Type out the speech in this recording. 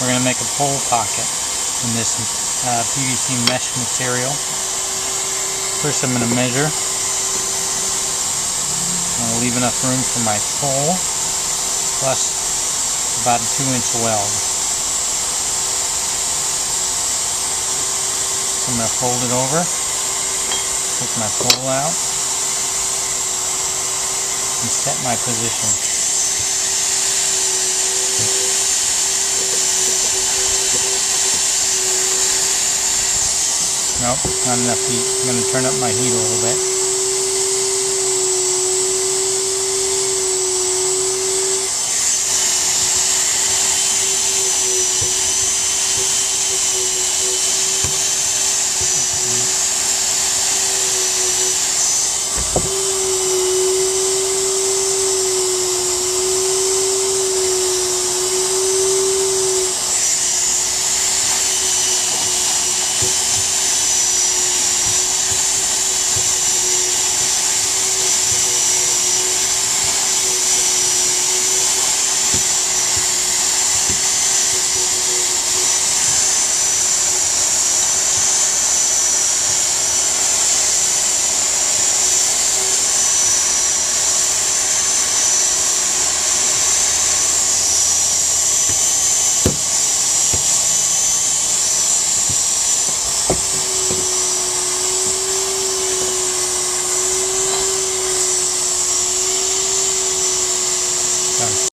We're going to make a pole pocket in this PVC mesh material. First I'm going to measure. I'll leave enough room for my pole plus about a 2-inch weld. So I'm going to fold it over, take my pole out, and set my position. Nope, not enough heat. I'm going to turn up my heat a little bit.